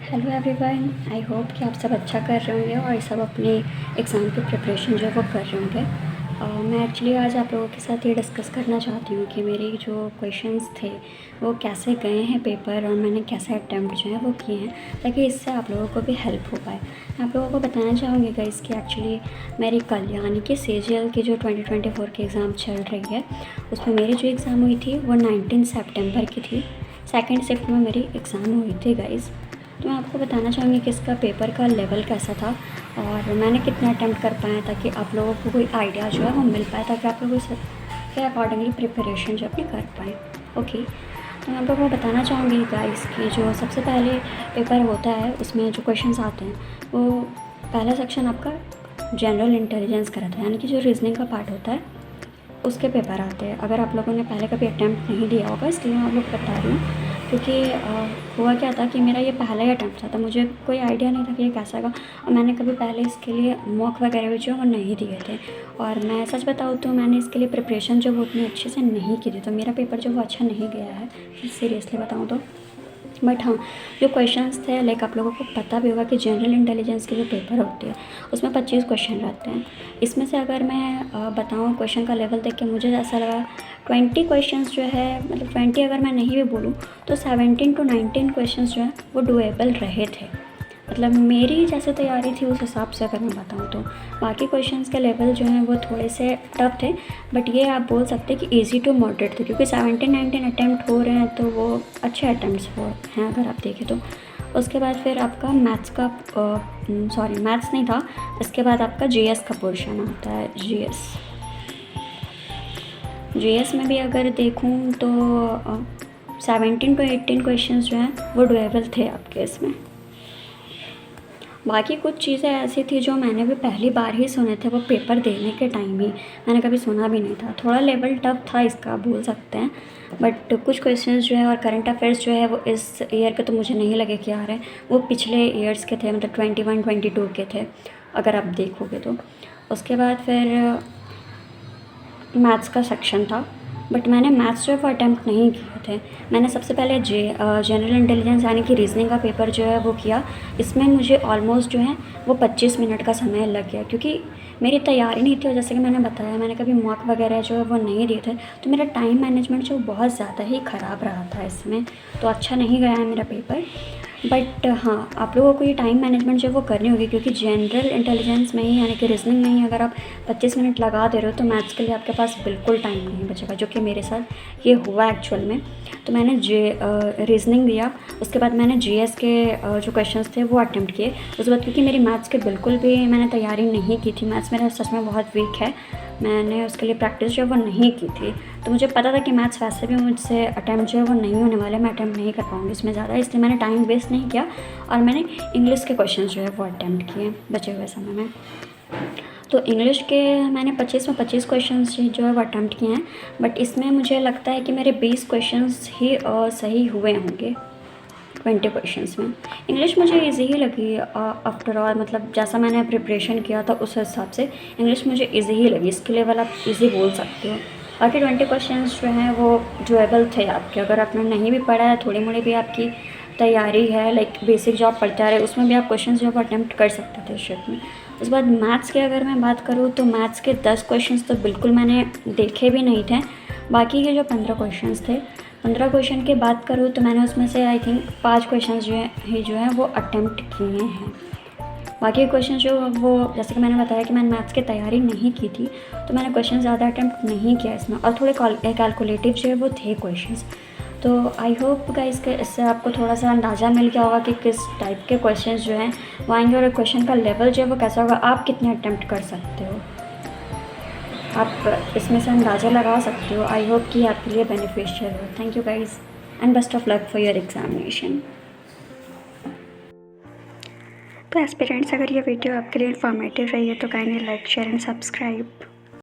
Hello everyone, I hope कि आप सब अच्छा कर रहे होंगे और सब अपने एग्ज़ाम की प्रिपरेशन जो है वो कर रहे होंगे। मैं एक्चुअली आज आप लोगों के साथ ये डिस्कस करना चाहती हूँ कि मेरे जो क्वेश्चंस थे वो कैसे गए हैं पेपर और मैंने कैसे अटैम्प्ट जो है वो किए हैं, ताकि इससे आप लोगों को भी हेल्प हो पाए। मैं आप लोगों को बताना चाहूँगी गाइस कि एक्चुअली मेरी कल यानी कि CGL की जो 2024 की एग्ज़ाम चल रही है, उसमें मेरी जो एग्ज़ाम हुई थी वो 19 सितंबर की थी। सेकेंड शिफ्ट में मेरी एग्ज़ाम हुई थी गाइस। तो मैं आपको बताना चाहूँगी कि इसका पेपर का लेवल कैसा था और मैंने कितना अटैम्प्ट कर पाया, ताकि आप लोगों को कोई आइडिया जो है वो मिल पाए, ताकि आप लोग उसके अकॉर्डिंगली प्रिपरेशन जो अपनी कर पाएँ। ओके, तो मैं आप लोगों को बताना चाहूँगी गाइस कि जो सबसे पहले पेपर होता है उसमें जो क्वेश्चंस आते हैं वो पहला सेक्शन आपका जनरल इंटेलिजेंस का रहता है, यानी कि जो रीजनिंग का पार्ट होता है उसके पेपर आते हैं। अगर आप लोगों ने पहले कभी अटैम्प्ट नहीं दिया होगा, इसके लिए मैं आप लोग बता रही हूँ, क्योंकि हुआ क्या था कि मेरा ये पहला ही अटैम्प्ट था, तो मुझे कोई आइडिया नहीं था कि ये कैसा होगा और मैंने कभी पहले इसके लिए मॉक वगैरह भी जो है वो नहीं दिए थे। और मैं सच बताऊँ तो मैंने इसके लिए प्रिपरेशन जो वो उतनी अच्छे से नहीं की थी, तो मेरा पेपर जो वो अच्छा नहीं गया है, सीरियसली बताऊँ तो। बट हाँ, जो क्वेश्चंस थे लाइक आप लोगों को पता भी होगा कि जनरल इंटेलिजेंस के जो पेपर होते हैं उसमें 25 क्वेश्चन रहते हैं। इसमें से अगर मैं बताऊँ क्वेश्चन का लेवल देख के मुझे ऐसा लगा 20 क्वेश्चंस जो है, मतलब 20 अगर मैं नहीं भी बोलूँ तो 17 to 19 क्वेश्चंस जो हैं वो डुएबल रहे थे। मतलब मेरी जैसे तैयारी थी उस हिसाब से अगर मैं बताऊँ तो। बाकी क्वेश्चंस के लेवल जो हैं वो थोड़े से टफ थे, बट ये आप बोल सकते हैं कि ईजी टू मॉडरेट थे, क्योंकि 17-19 अटैम्प्ट हो रहे हैं तो वो अच्छे अटैम्प्ट्स हो हैं अगर आप देखें तो। उसके बाद फिर आपका मैथ्स का मैथ्स नहीं था, इसके बाद आपका GS का पोर्शन आता है। GS में भी अगर देखूँ तो 17 to 18 क्वेश्चन जो हैं वो डुएबल थे आपके इसमें। बाकी कुछ चीज़ें ऐसी थी जो मैंने भी पहली बार ही सुने थे, वो पेपर देने के टाइम ही मैंने कभी सुना भी नहीं था। थोड़ा लेवल टफ था इसका बोल सकते हैं, बट कुछ क्वेश्चंस जो है और करंट अफेयर्स जो है वो इस ईयर के तो मुझे नहीं लगे कि आ रहे हैं, वो पिछले ईयर्स के थे, मतलब 21-22 के थे अगर आप देखोगे तो। उसके बाद फिर मैथ्स का सेक्शन था, बट मैंने मैथ्स जो है वो अटैम्प्ट नहीं किए थे। मैंने सबसे पहले जनरल इंटेलिजेंस यानी कि रीजनिंग का पेपर जो है वो किया। इसमें मुझे ऑलमोस्ट जो है वो 25 मिनट का समय लग गया, क्योंकि मेरी तैयारी नहीं थी और जैसे कि मैंने बताया मैंने कभी मॉक वगैरह जो है वो नहीं दिए थे, तो मेरा टाइम मैनेजमेंट जो बहुत ज़्यादा ही ख़राब रहा था इसमें, तो अच्छा नहीं गया है मेरा पेपर। बट हाँ, आप लोगों को ये टाइम मैनेजमेंट जो है वो करनी होगी, क्योंकि जनरल इंटेलिजेंस में ही यानी कि रीजनिंग में ही अगर आप 25 मिनट लगा दे रहे हो तो मैथ्स के लिए आपके पास बिल्कुल टाइम नहीं बचेगा, जो कि मेरे साथ ये हुआ एक्चुअल में। तो मैंने रीजनिंग दिया, उसके बाद मैंने GS के जो क्वेश्चंस थे वो अटैम्प्ट किए। उसके बाद क्योंकि मेरी मैथ्स के बिल्कुल भी मैंने तैयारी नहीं की थी, मैथ्स मेरा सच में बहुत वीक है, मैंने उसके लिए प्रैक्टिस जो है वो नहीं की थी, तो मुझे पता था कि मैथ्स वैसे भी मुझसे अटैम्प्ट जो है वो नहीं होने वाले, मैं अटैम्प्ट नहीं कर पाऊँगी इसमें ज़्यादा, इसलिए मैंने टाइम वेस्ट नहीं किया और मैंने इंग्लिश के क्वेश्चंस जो है वो अटैम्प्ट किए बचे हुए समय में। तो इंग्लिश के मैंने 25 में 25 क्वेश्चंस जो है वो अटैम्प्ट किए हैं, बट इसमें मुझे लगता है कि मेरे 20 क्वेश्चंस ही सही हुए होंगे 20 क्वेश्चंस में। इंग्लिश मुझे इजी ही लगी आफ्टर ऑल, मतलब जैसा मैंने प्रिपरेशन किया था उस हिसाब से इंग्लिश मुझे इजी ही लगी, इसके लेवल आप इजी बोल सकते हो। बाकी 20 क्वेश्चंस जो हैं वो डुएबल थे आपके, अगर आपने नहीं भी पढ़ा है, थोड़ी मोड़ी भी आपकी तैयारी है, लाइक बेसिक जो आप पढ़ते आ रहे उसमें भी आप क्वेश्चंस जो आप अटैम्प्ट कर सकते थे शिफ्ट में। उसके बाद मैथ्स के अगर मैं बात करूँ तो मैथ्स के 10 क्वेश्चंस तो बिल्कुल मैंने देखे भी नहीं थे। बाकी के जो 15 क्वेश्चंस थे, 15 क्वेश्चन की बात करूँ तो मैंने उसमें से आई थिंक 5 क्वेश्चन जो है वो अटैम्प्ट किए हैं। बाकी क्वेश्चन जो वो जैसे कि मैंने बताया कि मैंने मैथ्स की तैयारी नहीं की थी, तो मैंने क्वेश्चन ज़्यादा अटैम्प्ट नहीं किया इसमें, और थोड़े कैलकुलेटिव जो है वो थे क्वेश्चंस। तो आई होप गाइस के इससे आपको थोड़ा सा अंदाज़ा मिल गया होगा कि किस टाइप के क्वेश्चंस जो हैं वो आएंगे और क्वेश्चन का लेवल जो है वो कैसा होगा, आप कितने अटैम्प्ट कर सकते हो, आप इसमें से अंदाज़ा लगा सकते हो। आई होप कि आपके लिए बेनिफिशियल हो। Thank you guys and best of luck for your examination. तो एस्पिरेंट्स, अगर ये वीडियो आपके लिए इन्फॉर्मेटिव रही है तो kindly like, share and subscribe.